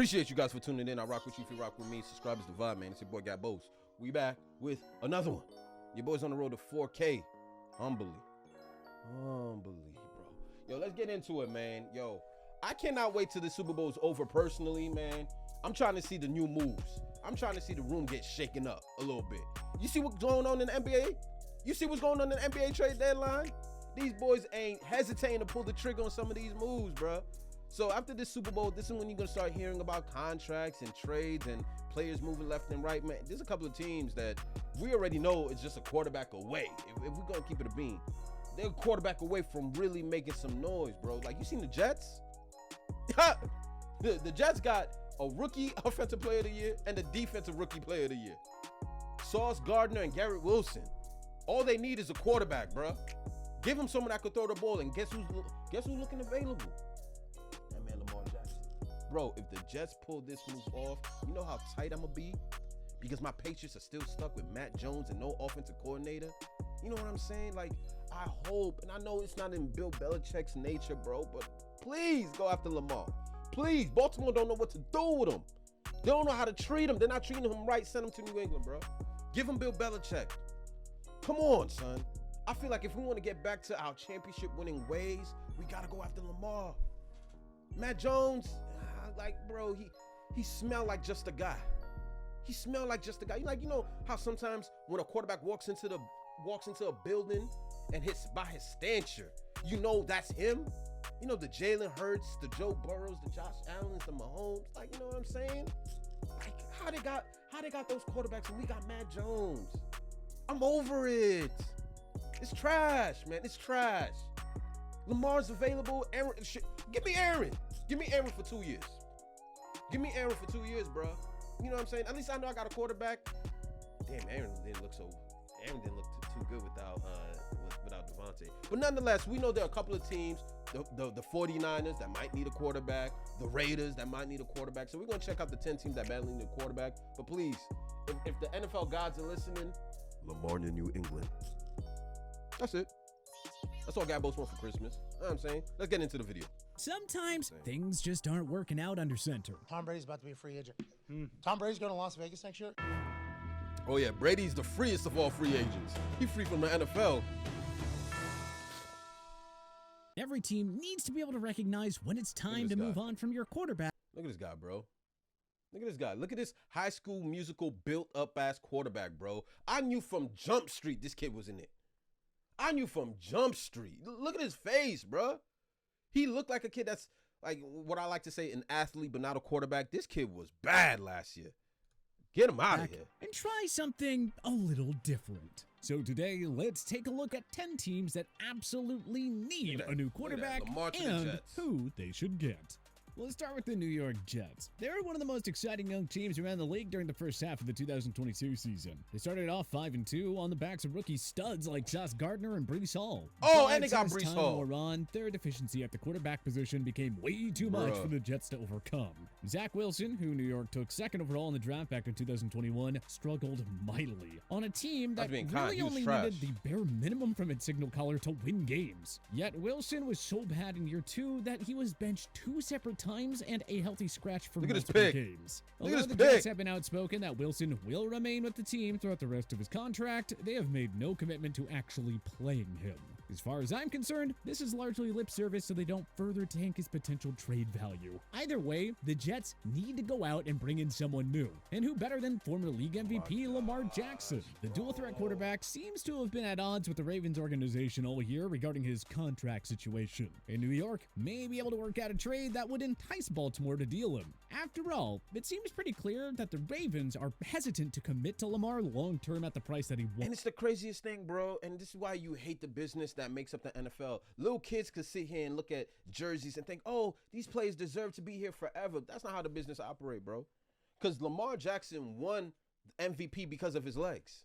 Appreciate you guys for tuning in. I rock with you if you rock with me. Subscribe is the vibe, man. It's your boy, Got Bose. We back with another one. Your boy's on the road to 4K. Humbly, bro. Yo, let's get into it, man. Yo, I cannot wait till the Super Bowl's over personally, man. I'm trying to see the new moves. I'm trying to see the room get shaken up a little bit. You see what's going on in the NBA? You see what's going on in the NBA trade deadline? These boys ain't hesitating to pull the trigger on some of these moves, bro. So after this Super Bowl, this is when you're going to start hearing about contracts and trades and players moving left and right, man. There's a couple of teams that we already know is just a quarterback away. If we're going to keep it a bean, they're a quarterback away from really making some noise, bro. Like, you seen the Jets? the Jets got a rookie offensive player of the year and a defensive rookie player of the year. Sauce Gardner and Garrett Wilson. All they need is a quarterback, bro. Give them someone that could throw the ball, and guess who's looking available? That man, Lamar Jackson. Bro, if the Jets pull this move off, you know how tight I'm gonna be? Because my Patriots are still stuck with Matt Jones and no offensive coordinator. You know what I'm saying? Like, I hope, and I know it's not in Bill Belichick's nature, bro, but please go after Lamar. Please, Baltimore don't know what to do with him. They don't know how to treat him. They're not treating him right. Send him to New England, bro. Give him Bill Belichick. Come on, son. I feel like if we want to get back to our championship-winning ways, we got to go after Lamar. Matt Jones, like, bro, he smelled like just a guy. He smelled like just a guy. You know how sometimes when a quarterback walks into a building and hits by his stature, you know that's him? You know, the Jalen Hurts, the Joe Burrows, the Josh Allens, the Mahomes, like, you know what I'm saying? Like, how they got those quarterbacks and we got Matt Jones? I'm over it. It's trash, man. It's trash. Lamar's available. Aaron, give me Aaron. Give me Aaron for 2 years. Give me Aaron for 2 years, bro. You know what I'm saying? At least I know I got a quarterback. Damn, Aaron didn't look too good without Devontae. But nonetheless, we know there are a couple of teams, the 49ers that might need a quarterback, the Raiders that might need a quarterback. So we're going to check out the 10 teams that badly need a quarterback. But please, if the NFL gods are listening, Lamar to New England. That's it. That's all Gabos want for Christmas. You know what I'm saying? Let's get into the video. Sometimes things just aren't working out under center. Tom Brady's about to be a free agent. Tom Brady's going to Las Vegas next year. Oh yeah, Brady's the freest of all free agents. He's free from the NFL. Every team needs to be able to recognize when it's time to move on from your quarterback. Look at this guy, bro. Look at this guy. Look at this High School Musical built-up ass quarterback, bro. I knew from Jump Street this kid was in it. I knew from Jump Street. Look at his face, bro. He looked like a kid that's, like, what I like to say, an athlete but not a quarterback. This kid was bad last year. Get him out of here. And try something a little different. So today, let's take a look at 10 teams that absolutely need a new quarterback and who they should get. Let's start with the New York Jets. They're one of the most exciting young teams around the league during the first half of the 2022 season. They started off 5-2 on the backs of rookie studs like Sauce Gardner and Breece Hall. Oh, and they got Breece Hall. Wore on, their deficiency at the quarterback position became way too much for the Jets to overcome. Zach Wilson, who New York took second overall in the draft back in 2021, struggled mightily on a team that really only needed the bare minimum from its signal caller to win games. Yet Wilson was so bad in year 2 that he was benched 2 separate times and a healthy scratch for multiple games. Although the Jets have been outspoken that Wilson will remain with the team throughout the rest of his contract, they have made no commitment to actually playing him. As far as I'm concerned, this is largely lip service so they don't further tank his potential trade value. Either way, the Jets need to go out and bring in someone new. And who better than former league MVP Lamar Jackson? The dual threat quarterback seems to have been at odds with the Ravens organization all year regarding his contract situation. And New York may be able to work out a trade that would entice Baltimore to deal him. After all, it seems pretty clear that the Ravens are hesitant to commit to Lamar long-term at the price that he wants. And it's the craziest thing, bro, and this is why you hate the business that makes up the NFL. Little kids could sit here and look at jerseys and think, oh, these players deserve to be here forever. That's not how the business operates, bro. Because Lamar Jackson won MVP because of his legs.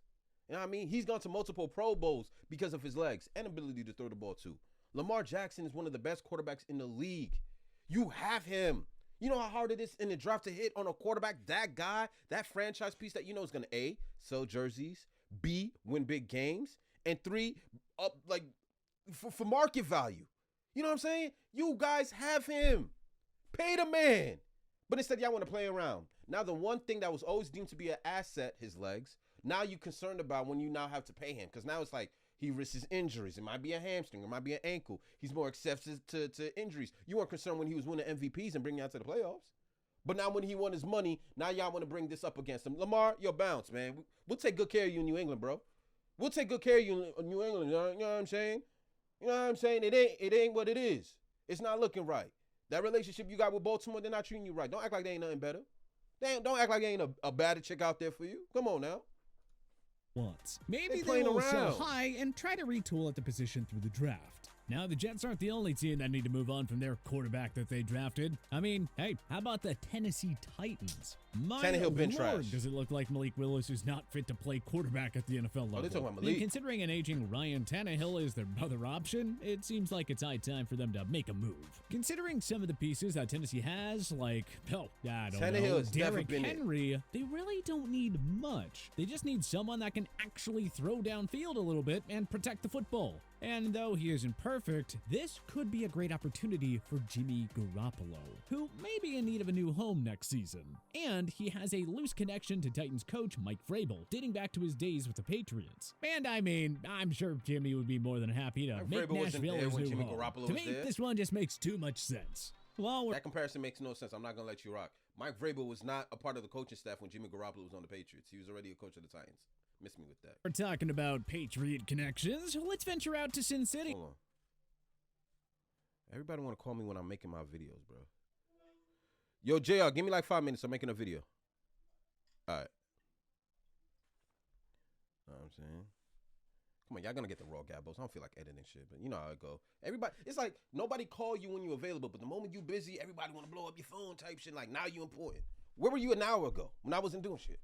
You know what I mean? He's gone to multiple Pro Bowls because of his legs and ability to throw the ball too. Lamar Jackson is one of the best quarterbacks in the league. You have him. You know how hard it is in the draft to hit on a quarterback, that guy, that franchise piece that you know is going to A, sell jerseys, B, win big games, and 3, for market value. You know what I'm saying? You guys have him. Pay the man. But instead, y'all want to play around. Now, the one thing that was always deemed to be an asset, his legs, now you're concerned about when you now have to pay him. Because now it's like he risks his injuries. It might be a hamstring. It might be an ankle. He's more accepted to injuries. You weren't concerned when he was winning MVPs and bringing y'all to the playoffs. But now when he won his money, now y'all want to bring this up against him. Lamar, you'll bounce, man. We'll take good care of you in New England, bro. We'll take good care of you in New England. You know what I'm saying? You know what I'm saying? It ain't what it is. It's not looking right. That relationship you got with Baltimore, they're not treating you right. Don't act like they ain't nothing better. Don't act like they ain't a better chick out there for you. Come on now. Maybe they will sell high and try to retool at the position through the draft. Now, the Jets aren't the only team that need to move on from their quarterback that they drafted. I mean, hey, how about the Tennessee Titans? Tannehill been trash. Does it look like Malik Willis is not fit to play quarterback at the NFL level? Oh, they're talking about Malik. Considering an aging Ryan Tannehill is their other option, it seems like it's high time for them to make a move. Considering some of the pieces that Tennessee has, like, I don't know, Derrick Henry, they really don't need much. They just need someone that can actually throw downfield a little bit and protect the football. And though he isn't perfect, this could be a great opportunity for Jimmy Garoppolo, who may be in need of a new home next season. And he has a loose connection to Titans coach Mike Vrabel, dating back to his days with the Patriots. And I mean, I'm sure Jimmy would be more than happy to make Nashville his new home. To me, this one just makes too much sense. Well, that comparison makes no sense. I'm not going to let you rock. Mike Vrabel was not a part of the coaching staff when Jimmy Garoppolo was on the Patriots. He was already a coach of the Titans. Miss me with that. We're talking about Patriot connections. Let's venture out to Sin City. Hold on. Everybody want to call me when I'm making my videos, bro. Yo, JR, give me like 5 minutes. I'm making a video. All right. Know what I'm saying? Come on, y'all gonna get the raw gabbos. I don't feel like editing shit, but you know how it go. Everybody, it's like nobody call you when you're available, but the moment you busy, everybody want to blow up your phone type shit. Like, now you important. Where were you an hour ago when I wasn't doing shit?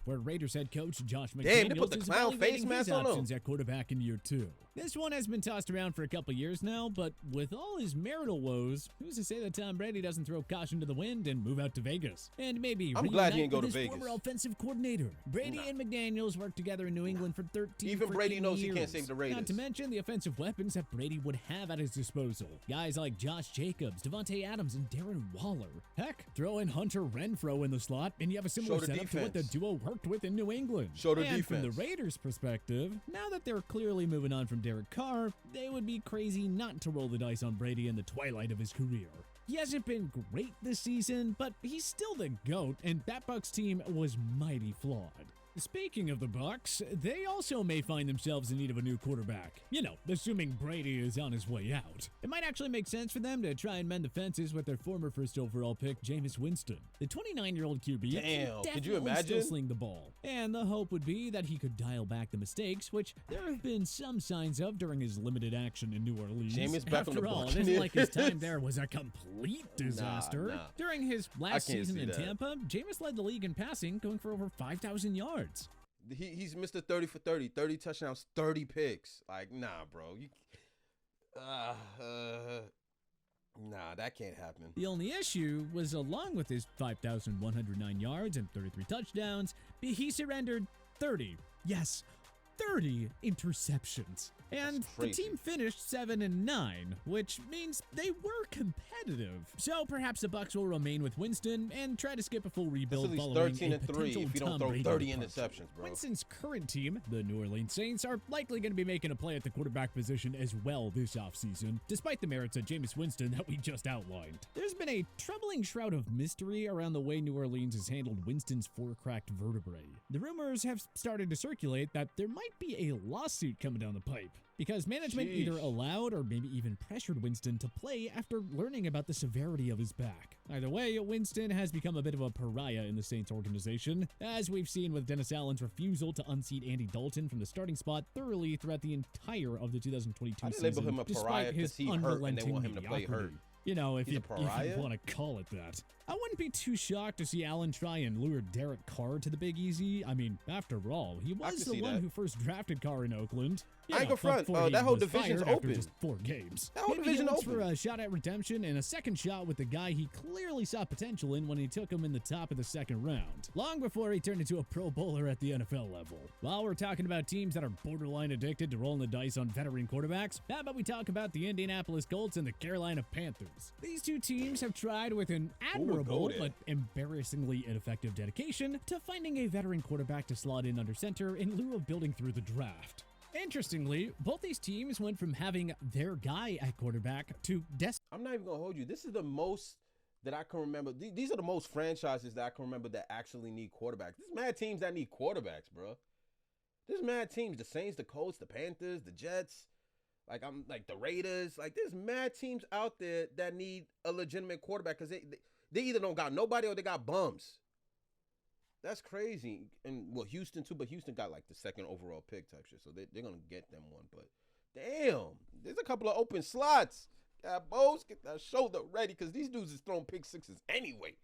Where Raiders head coach Josh McDaniels Damn, they put the clown face mask on him at quarterback in year 2. This one has been tossed around for a couple years now, but with all his marital woes, who's to say that Tom Brady doesn't throw caution to the wind and move out to Vegas? And maybe I'm glad he didn't go to Vegas. Former offensive coordinator. Brady and McDaniels worked together in New England for 13 Even Brady knows years. He can't save the Raiders. Not to mention the offensive weapons that Brady would have at his disposal. Guys like Josh Jacobs, Devontae Adams, and Darren Waller. Heck, throw in Hunter Renfrow in the slot, and you have a similar setup to what the duo worked with in New England. And from the Raiders' perspective, now that they're clearly moving on from Derek Carr, they would be crazy not to roll the dice on Brady in the twilight of his career. He hasn't been great this season, but he's still the GOAT, and that Bucs team was mighty flawed. Speaking of the Bucs, they also may find themselves in need of a new quarterback. You know, assuming Brady is on his way out. It might actually make sense for them to try and mend the fences with their former first overall pick, Jameis Winston. The 29-year-old QB could you imagine? Still sling the ball. And the hope would be that he could dial back the mistakes, which there have been some signs of during his limited action in New Orleans. Jameis back After on the all, it isn't like his time there was a complete disaster. Nah. During his last season in that. Tampa, Jameis led the league in passing, going for over 5,000 yards. He's Mr. 30 for 30, 30 touchdowns, 30 picks. Like, nah, bro. Nah, that can't happen. The only issue was, along with his 5,109 yards and 33 touchdowns, he surrendered 30 interceptions. And the team finished 7-9, which means they were competitive. So perhaps the Bucs will remain with Winston and try to skip a full rebuild following 13-3 a potential if you don't Tom throw Brady 30 departure. interceptions, bro. Winston's current team, the New Orleans Saints, are likely going to be making a play at the quarterback position as well this offseason, despite the merits of Jameis Winston that we just outlined. There's been a troubling shroud of mystery around the way New Orleans has handled Winston's 4 cracked vertebrae. The rumors have started to circulate that there might be a lawsuit coming down the pipe, because management either allowed or maybe even pressured Winston to play after learning about the severity of his back. Either way, Winston has become a bit of a pariah in the Saints organization, as we've seen with Dennis Allen's refusal to unseat Andy Dalton from the starting spot thoroughly throughout the entire of the 2022 season. Label him a pariah because he hurt and they want him to play hurt. You know, if you want to call it that. I wouldn't be too shocked to see Allen try and lure Derek Carr to the Big Easy. I mean, after all, he was the one who first drafted Carr in Oakland. I ain't gonna front. That whole division's open. Just 4 games. That whole Maybe division he looks open. for a shot at redemption and a second shot with the guy he clearly saw potential in when he took him in the top of the 2nd round, long before he turned into a Pro Bowler at the NFL level. While we're talking about teams that are borderline addicted to rolling the dice on veteran quarterbacks, how about we talk about the Indianapolis Colts and the Carolina Panthers? These two teams have tried with an admirable but embarrassingly ineffective dedication to finding a veteran quarterback to slot in under center in lieu of building through the draft. Interestingly, both these teams went from having their guy at quarterback to I'm not even gonna hold you. This is the most that I can remember. These are the most franchises that I can remember that actually need quarterbacks. There's mad teams that need quarterbacks, bro. There's mad teams. The Saints, the Colts, the Panthers, the Jets. Like, I'm like the Raiders. Like, there's mad teams out there that need a legitimate quarterback because they either don't got nobody or they got bums. That's crazy. And well, Houston too, but Houston got like the 2nd overall pick type shit, so they're gonna get them one. But damn, there's a couple of open slots. Bose, get that shoulder ready because these dudes is throwing pick 6s anyway.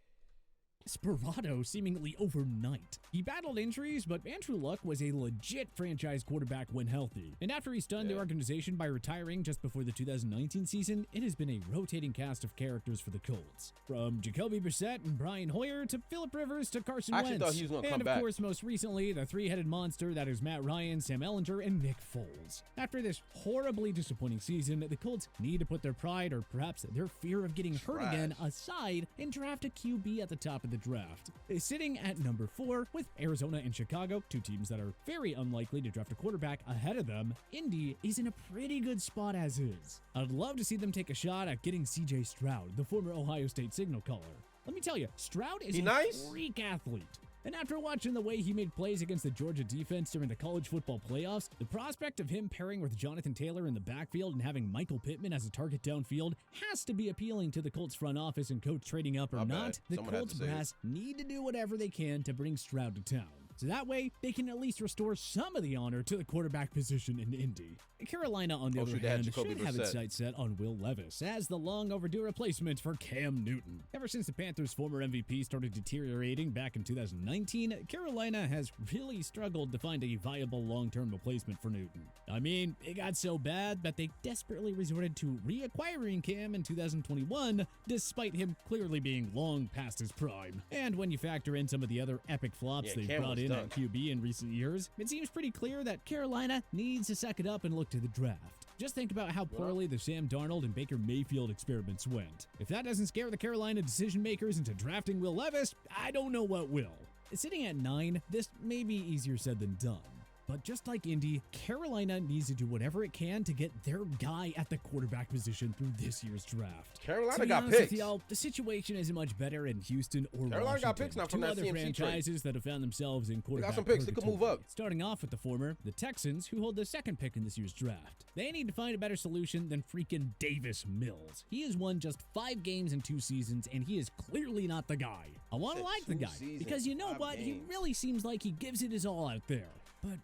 Desperado seemingly overnight. He battled injuries, but Andrew Luck was a legit franchise quarterback when healthy. And after he stunned the organization by retiring just before the 2019 season, it has been a rotating cast of characters for the Colts. From Jacoby Brissett and Brian Hoyer to Phillip Rivers to Carson Wentz. I actually thought he was going to come back. And of course, most recently, the 3-headed monster that is Matt Ryan, Sam Ehlinger, and Nick Foles. After this horribly disappointing season, the Colts need to put their pride or perhaps their fear of getting hurt again aside and draft a QB at the top of the draft. Sitting at number 4 with Arizona and Chicago, 2 teams that are very unlikely to draft a quarterback ahead of them, Indy is in a pretty good spot as is. I'd love to see them take a shot at getting CJ Stroud, the former Ohio State signal caller. Let me tell you, Stroud is a freak athlete. And after watching the way he made plays against the Georgia defense during the college football playoffs, the prospect of him pairing with Jonathan Taylor in the backfield and having Michael Pittman as a target downfield has to be appealing to the Colts front office and coach trading up or not. The Colts brass need to do whatever they can to bring Stroud to town. So that way, they can at least restore some of the honor to the quarterback position in Indy. Carolina, on the other hand, should have its sights set on Will Levis as the long-overdue replacement for Cam Newton. Ever since the Panthers' former MVP started deteriorating back in 2019, Carolina has really struggled to find a viable long-term replacement for Newton. I mean, it got so bad that they desperately resorted to reacquiring Cam in 2021, despite him clearly being long past his prime. And when you factor in some of the other epic flops they brought in at QB in recent years, it seems pretty clear that Carolina needs to suck it up and look to the draft. Just think about how poorly the Sam Darnold and Baker Mayfield experiments went. If that doesn't scare the Carolina decision makers into drafting Will Levis, I don't know what will. Sitting at 9, this may be easier said than done. But just like Indy, Carolina needs to do whatever it can to get their guy at the quarterback position through this year's draft. Carolina got picks. The situation isn't much better in Houston or Carolina Washington. got picks now from that other franchises that have found themselves in quarterback. They got some picks. They could move up. Starting off with the former, the Texans, who hold the 2nd pick in this year's draft. They need to find a better solution than freaking Davis Mills. He has won just 5 games in 2 seasons, and he is clearly not the guy. I want to like the guy because you know what? He really seems like he gives it his all out there. But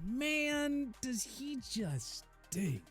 man, does he just stink.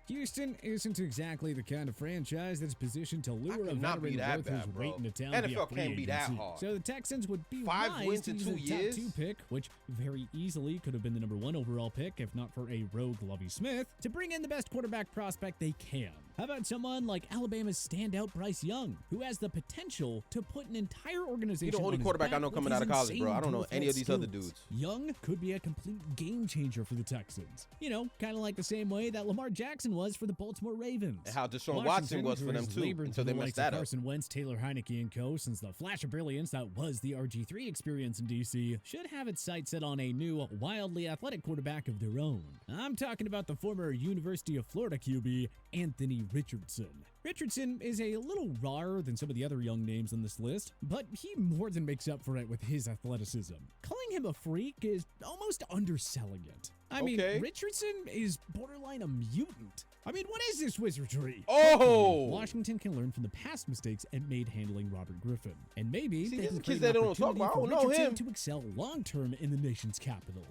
Houston isn't exactly the kind of franchise that's positioned to lure a veteran worth his weight into town NFL can't be that hard. So the Texans would be 5 wins in 2 years. Top 2 pick, which very easily could have been the number 1 overall pick if not for a rogue Lovie Smith, to bring in the best quarterback prospect they can. How about someone like Alabama's standout Bryce Young, who has the potential to put an entire organization He's the only quarterback I know coming out of college, bro. I don't know any of these other dudes. Young could be a complete game changer for the Texans. You know, kind of like the same way that Lamar Jackson was for the Baltimore Ravens. And how Deshaun Watson was for them, too, until they messed that up. Carson Wentz, Taylor Heineke, and co. since the flash of brilliance that was the RG3 experience in D.C. should have its sights set on a new, wildly athletic quarterback of their own. I'm talking about the former University of Florida QB, Anthony Richardson. Richardson is a little rawer than some of the other young names on this list, but he more than makes up for it with his athleticism. Calling him a freak is almost underselling it. I mean, Richardson is borderline a mutant. I mean, what is this wizardry? Oh! Washington can learn from the past mistakes it made handling Robert Griffin. And maybe they can kids create that an don't talk opportunity about, for I don't know Richardson him. to excel long-term in the nation's capital.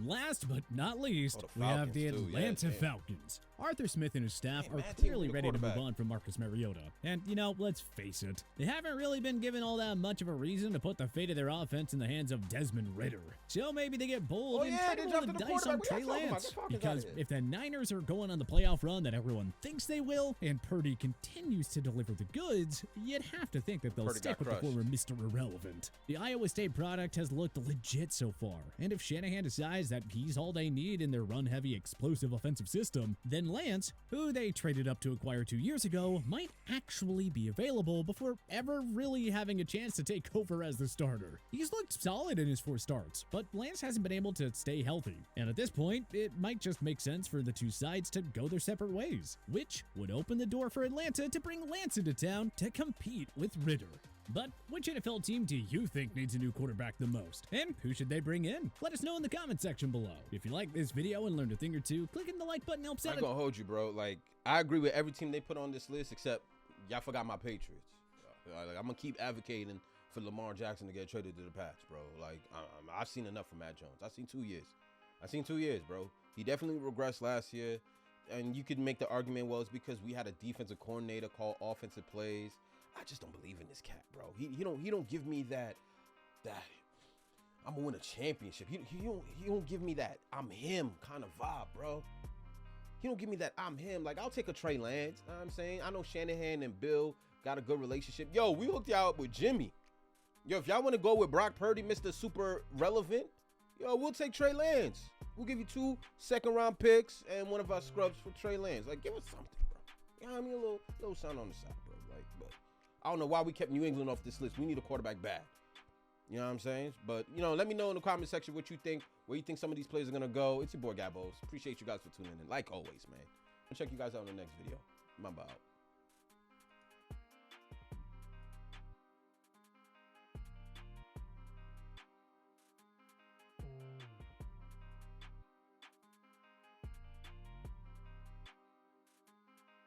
Last but not least, we have the Atlanta Falcons. Arthur Smith and his staff Hey, are man, team clearly need a ready to move quarterback. on from Marcus Mariota. And, you know, let's face it, they haven't really been given all that much of a reason to put the fate of their offense in the hands of Desmond Ritter. So maybe they get bold and try to roll the dice on Trey Lance. Because if the Niners are going on the playoff run that everyone thinks they will, and Purdy continues to deliver the goods, you'd have to think that they'll Purdy stick got with the crushed. former Mr. Irrelevant. The Iowa State product has looked legit so far, and if Shanahan decides that he's all they need in their run-heavy, explosive offensive system, then Lance, who they traded up to acquire 2 years ago, might actually be available before ever really having a chance to take over as the starter. He's looked solid in his 4 starts, but Lance hasn't been able to stay healthy, and at this point, it might just make sense for the two sides to go their separate ways, which would open the door for Atlanta to bring Lance into town to compete with Ritter. But which NFL team do you think needs a new quarterback the most? And who should they bring in? Let us know in the comment section below. If you like this video and learned a thing or two, clicking the like button helps I out. ain't gonna hold you, bro. Like, I agree with every team they put on this list except y'all forgot my Patriots. Like, I'm gonna keep advocating for Lamar Jackson to get traded to the Pats, bro. Like, I've seen enough from Matt Jones. I've seen 2 years. I've seen 2 years, bro. He definitely regressed last year. And you could make the argument, well, it's because we had a defensive coordinator call offensive plays. I just don't believe in this cat, bro. He don't give me that I'm gonna win a championship. He don't give me that I'm him kind of vibe, bro. He don't give me that I'm him. Like, I'll take a Trey Lance. You know what I'm saying? I know Shanahan and Bill got a good relationship. Yo, we hooked y'all up with Jimmy. Yo, if y'all want to go with Brock Purdy, Mr. Super Relevant, yo, we'll take Trey Lance. We'll give you 2 second-round picks and one of our scrubs for Trey Lance. Like, give us something, bro. You know what I mean? A little something on the side, bro. Like, but I don't know why we kept New England off this list. We need a quarterback bad. You know what I'm saying? But, you know, let me know in the comment section what you think, where you think some of these players are going to go. It's your boy, Gabos. Appreciate you guys for tuning in. Like always, man. I'll check you guys out in the next video. Mamba out.